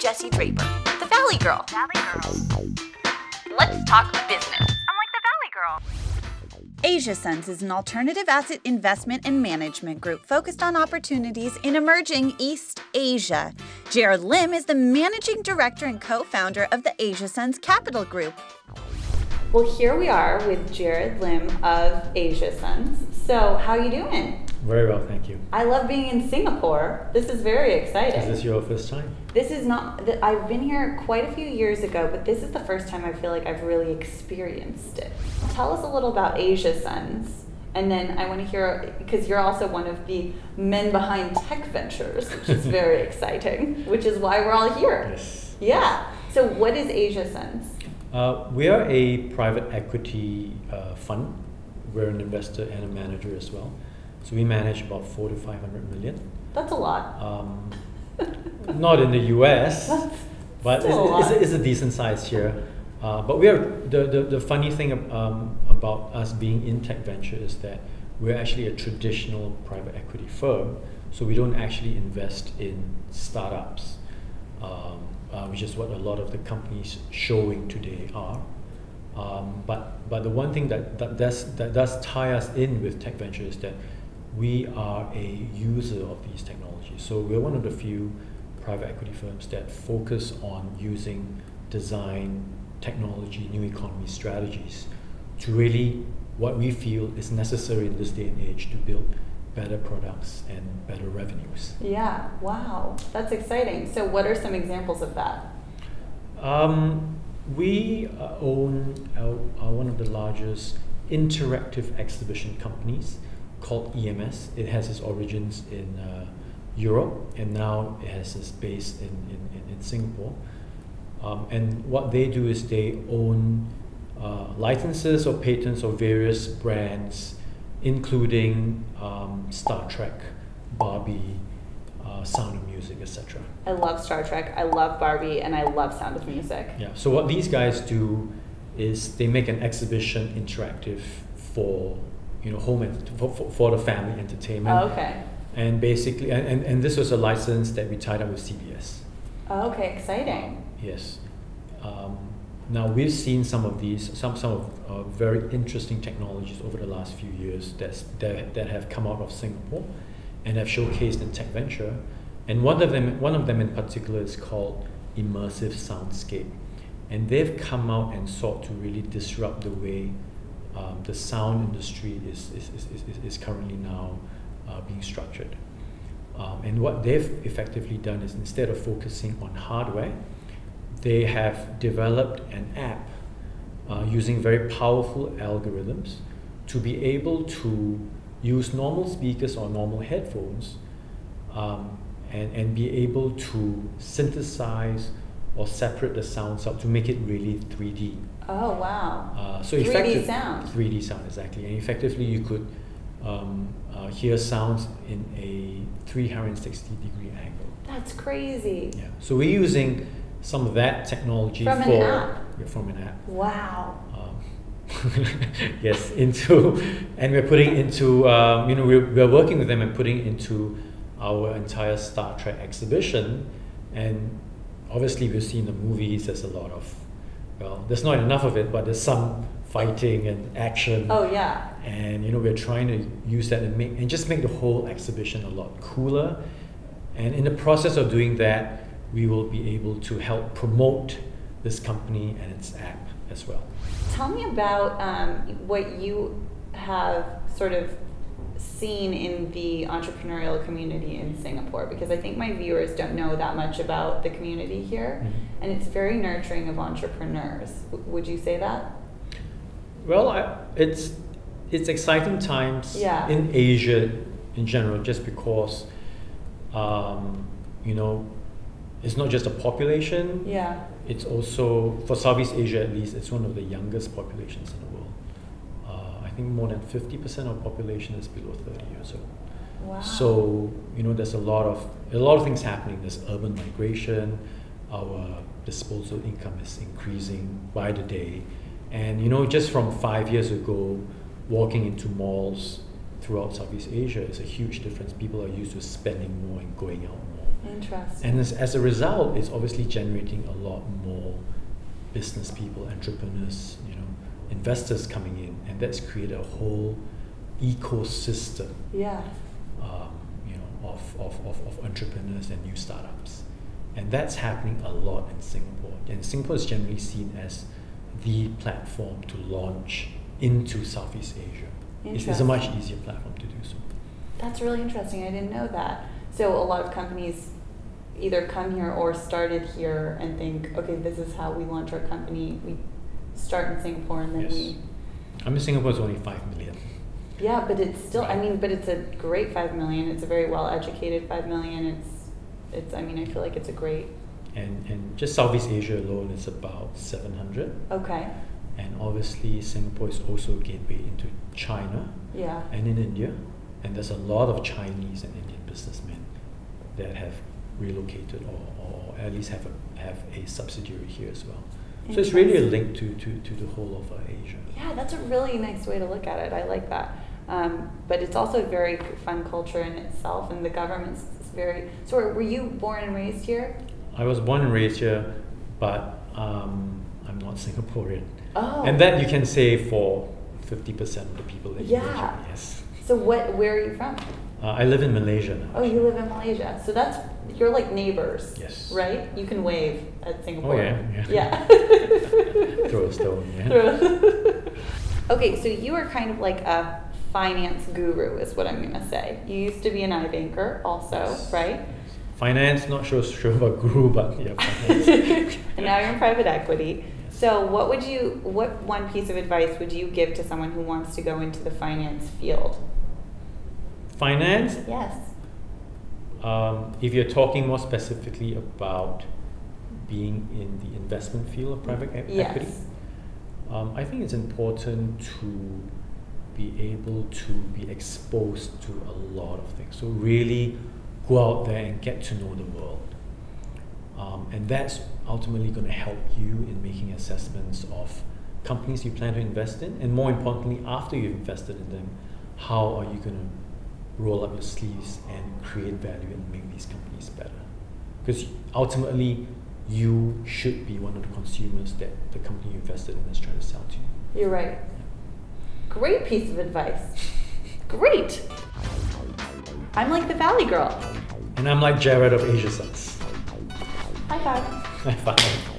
Jessie Draper, the Valley Girl. Let's talk business. I'm like the Valley Girl. Asiasons is an alternative asset investment and management group focused on opportunities in emerging East Asia. Jared Lim is the managing director and co-founder of the Asiasons Capital Group. Well, here we are with Jared Lim of Asiasons. So, how are you doing? Very well, thank you. I love being in Singapore. This is very exciting. Is this your first time? This is not, I've been here quite a few years ago, but this is the first time I feel like I've really experienced it. Tell us a little about Asiasons, and then I want to hear, because you're also one of the men behind Techventures, which is very exciting, which is why we're all here. Yes. Yeah. So what is Asiasons? We are a private equity fund. We're an investor and a manager as well. So we manage about 400 to 500 million. That's a lot. Not in the US, but it's a decent size here. But we are the funny thing about us being in Techventure is that we're actually a traditional private equity firm. So we don't actually invest in startups, which is what a lot of the companies showing today are. But the one thing that does tie us in with Techventure is that we are a user of these technologies. So we're one of the few private equity firms that focus on using design, technology, new economy strategies to really what we feel is necessary in this day and age to build better products and better revenues. Yeah, wow, that's exciting. So what are some examples of that? We own one of the largest interactive exhibition companies called EMS. It has its origins in Europe, and now it has its base in Singapore. And what they do is they own licenses or patents of various brands, including Star Trek, Barbie, Sound of Music, etc. I love Star Trek, I love Barbie, and I love Sound of Music. Yeah. So what these guys do is they make an exhibition interactive for home and for the family entertainment. Oh, okay. And basically, and this was a license that we tied up with CBS. Oh, okay, exciting. Yes. Now we've seen some of these, some of very interesting technologies over the last few years that have come out of Singapore and have showcased in Techventure. And one of them in particular is called immersive soundscape, and they've come out and sought to really disrupt the way the sound industry is currently now being structured. And what they've effectively done is, instead of focusing on hardware, they have developed an app using very powerful algorithms to be able to use normal speakers or normal headphones and be able to synthesize or separate the sounds out to make it really 3D. Oh, wow. So 3D sound. 3D sound, exactly. And effectively you could hear sounds in a 360-degree angle. That's crazy. Yeah. So we're using some of that technology from an app. Yeah, from an app. Wow. Yes, and we're putting into we're working with them and putting into our entire Star Trek exhibition. And obviously we've seen the movies. There's a lot of, well, there's not enough of it, but there's some fighting and action. Oh yeah. And we're trying to use that and just make the whole exhibition a lot cooler. And in the process of doing that, we will be able to help promote this company and its app as well. Tell me about what you have sort of seen in the entrepreneurial community in Singapore, because I think my viewers don't know that much about the community here, and it's very nurturing of entrepreneurs. Would you say that? Well, it's exciting times in Asia in general, just because it's not just a population. Yeah. It's also, for Southeast Asia at least, it's one of the youngest populations in the world. I think more than 50% of the population is below 30 years old. Wow. So there's a lot of things happening. There's urban migration. Our disposable income is increasing by the day, and just from 5 years ago, walking into malls throughout Southeast Asia is a huge difference. People are used to spending more and going out more. Interesting. And as a result, it's obviously generating a lot more business people, entrepreneurs, investors coming in, and that's created a whole ecosystem. Yeah. Of entrepreneurs and new startups, and that's happening a lot in Singapore. And Singapore is generally seen as the platform to launch into Southeast Asia. It's a much easier platform to do so. That's really interesting. I didn't know that. So a lot of companies either come here or started here and think, okay, this is how we launch our company. We start in Singapore and then Singapore is only 5 million. Yeah, but it's still, but it's a great 5 million. It's a very well-educated 5 million. I feel like it's a great... And just Southeast Asia alone is about 700. Okay. And obviously Singapore is also a gateway into China. Yeah. And in India. And there's a lot of Chinese and Indian businessmen that have relocated or at least have a subsidiary here as well. So it's really a link to the whole of Asia. Yeah, that's a really nice way to look at it. I like that. But it's also a very fun culture in itself, and the government's very... So were you born and raised here? I was born and raised here, but I'm not Singaporean. Oh. And that you can say for 50% of the people that you mentioned, yes. So where are you from? I live in Malaysia now. Oh, you live in Malaysia. So you're like neighbors. Yes. Right? You can wave at Singapore. Oh, yeah. Yeah. Throw a stone, yeah. Okay, so you are kind of like a finance guru is what I'm going to say. You used to be an iBanker also, Yes. right? Finance, not sure about guru, but yeah, finance. And now you're in private equity. So what one piece of advice would you give to someone who wants to go into the finance field? Finance? Yes. If you're talking more specifically about being in the investment field of private equity, I think it's important to be able to be exposed to a lot of things. So really go out there and get to know the world. And that's ultimately going to help you in making assessments of companies you plan to invest in, and more importantly, after you've invested in them, how are you going to roll up your sleeves and create value and make these companies better? Because ultimately, you should be one of the consumers that the company you invested in is trying to sell to you. You're right. Great piece of advice. Great. I'm like the Valley Girl. And I'm like Jared of Asiasons. High five. High five.